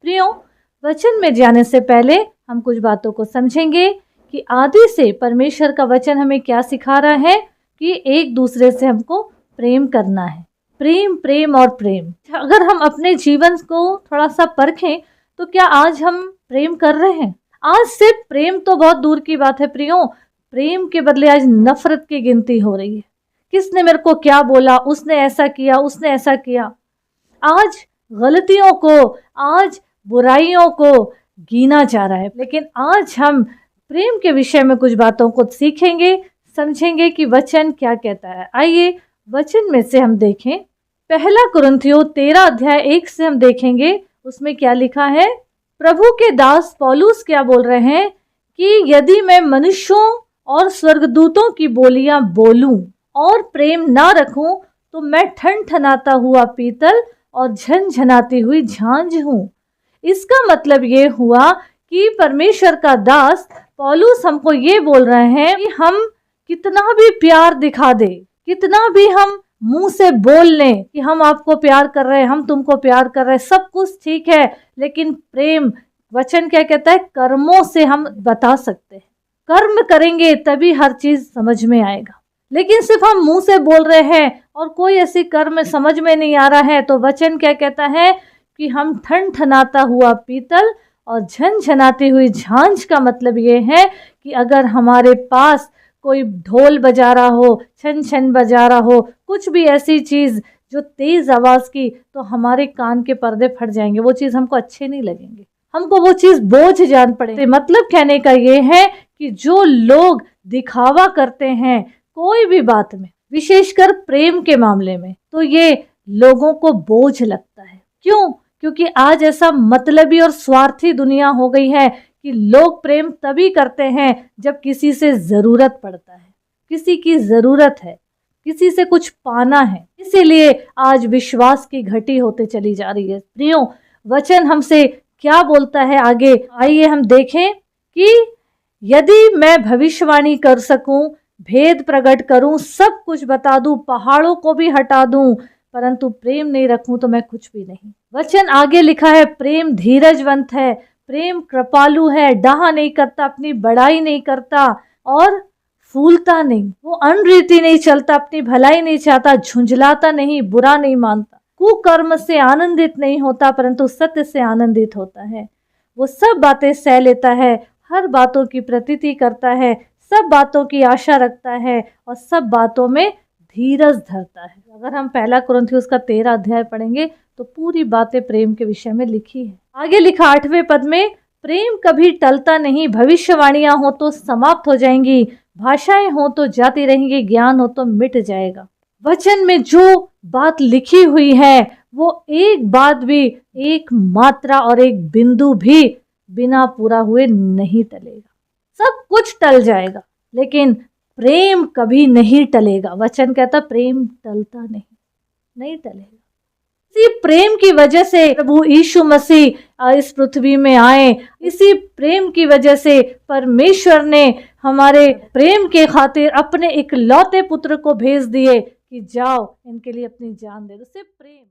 प्रियो, वचन में जाने से पहले हम कुछ बातों को समझेंगे कि आदि से परमेश्वर का वचन हमें क्या सिखा रहा है कि एक दूसरे से हमको प्रेम करना है। प्रेम, प्रेम और प्रेम। अगर हम अपने जीवन को थोड़ा सा परखें तो क्या आज हम प्रेम कर रहे हैं? आज सिर्फ प्रेम तो बहुत दूर की बात है प्रियो, प्रेम के बदले आज नफरत की गिनती हो रही है। किसने मेरे को क्या बोला, उसने ऐसा किया, उसने ऐसा किया। आज गलतियों को, आज बुराइयों को गिना जा रहा है। लेकिन आज हम प्रेम के विषय में कुछ बातों को सीखेंगे, समझेंगे कि वचन क्या कहता है। आइए वचन में से हम देखें। पहला कुरिन्थियों 13 अध्याय 1 से हम देखेंगे, उसमें क्या लिखा है। प्रभु के दास पौलुस क्या बोल रहे हैं कि यदि मैं मनुष्यों और स्वर्गदूतों की बोलियां बोलूं और प्रेम ना रखूं तो मैं ठनठनाता हुआ पीतल और झनझनाती हुई झांझ हूं। इसका मतलब ये हुआ कि परमेश्वर का दास पौलुस हमको ये बोल रहे हैं कि हम कितना भी प्यार दिखा दे, कितना भी हम मुंह से बोल लें कि हम आपको प्यार कर रहे हैं, हम तुमको प्यार कर रहे हैं, सब कुछ ठीक है, लेकिन प्रेम, वचन क्या कहता है, कर्मों से हम बता सकते हैं। कर्म करेंगे तभी हर चीज समझ में आएगा। लेकिन सिर्फ हम मुंह से बोल रहे हैं और कोई ऐसी कर्म समझ में नहीं आ रहा है, तो वचन क्या कहता है कि हम ठनठनाता हुआ पीतल और झनझनाती हुई झांझ का मतलब ये है कि अगर हमारे पास कोई ढोल बजा रहा हो, छन छन बजा रहा हो, कुछ भी ऐसी चीज जो तेज आवाज की, तो हमारे कान के पर्दे फट जाएंगे। वो चीज हमको अच्छे नहीं लगेंगे, हमको वो चीज बोझ जान पड़ेगी। मतलब कहने का ये है कि जो लोग दिखावा करते हैं कोई भी बात में, विशेषकर प्रेम के मामले में, तो ये लोगों को बोझ लगता है। क्यों? क्योंकि आज ऐसा मतलबी और स्वार्थी दुनिया हो गई है कि लोग प्रेम तभी करते हैं जब किसी से जरूरत पड़ता है, किसी की जरूरत है, किसी से कुछ पाना है। इसीलिए आज विश्वास की घटी होते चली जा रही है। प्रियो, वचन हमसे क्या बोलता है आगे, आइए हम देखें कि यदि मैं भविष्यवाणी कर सकूं, भेद प्रकट करूं, सब कुछ बता दूं, पहाड़ों को भी हटा दूं, परंतु प्रेम नहीं रखूं तो मैं कुछ भी नहीं। वचन आगे लिखा है, प्रेम धीरजवंत है, प्रेम कृपालु है, डाह नहीं करता, अपनी बड़ाई नहीं करता और फूलता नहीं, वो अनरीति नहीं चलता, अपनी भलाई नहीं चाहता, झुंझलाता नहीं, बुरा नहीं मानता, कुकर्म से आनंदित नहीं होता, परंतु सत्य से आनंदित होता है। वो सब बातें सह लेता है, हर बातों की प्रतीति करता है, सब बातों की आशा रखता है और सब बातों में धीरज धरता है। अगर हम पहला कुरिन्थियों का 13 अध्याय पढ़ेंगे तो पूरी बातें प्रेम के विषय में लिखी है। आगे लिखा 8वें पद में, प्रेम कभी टलता नहीं, भविष्यवाणियां हो तो समाप्त हो जाएंगी, भाषाएं हो तो जाती रहेंगी, ज्ञान हो तो मिट जाएगा। वचन में जो बात लिखी हुई है वो एक बात भी, एक मात्रा और एक बिंदु भी बिना पूरा हुए नहीं टलेगा। सब कुछ टल जाएगा लेकिन प्रेम कभी नहीं टलेगा। वचन कहता प्रेम टलता नहीं, नहीं टलेगा। इसी प्रेम की वजह से प्रभु यीशु मसीह इस पृथ्वी में आए, इसी प्रेम की वजह से परमेश्वर ने हमारे प्रेम के खातिर अपने इकलौते पुत्र को भेज दिए कि जाओ इनके लिए अपनी जान दे दो। सिर्फ प्रेम।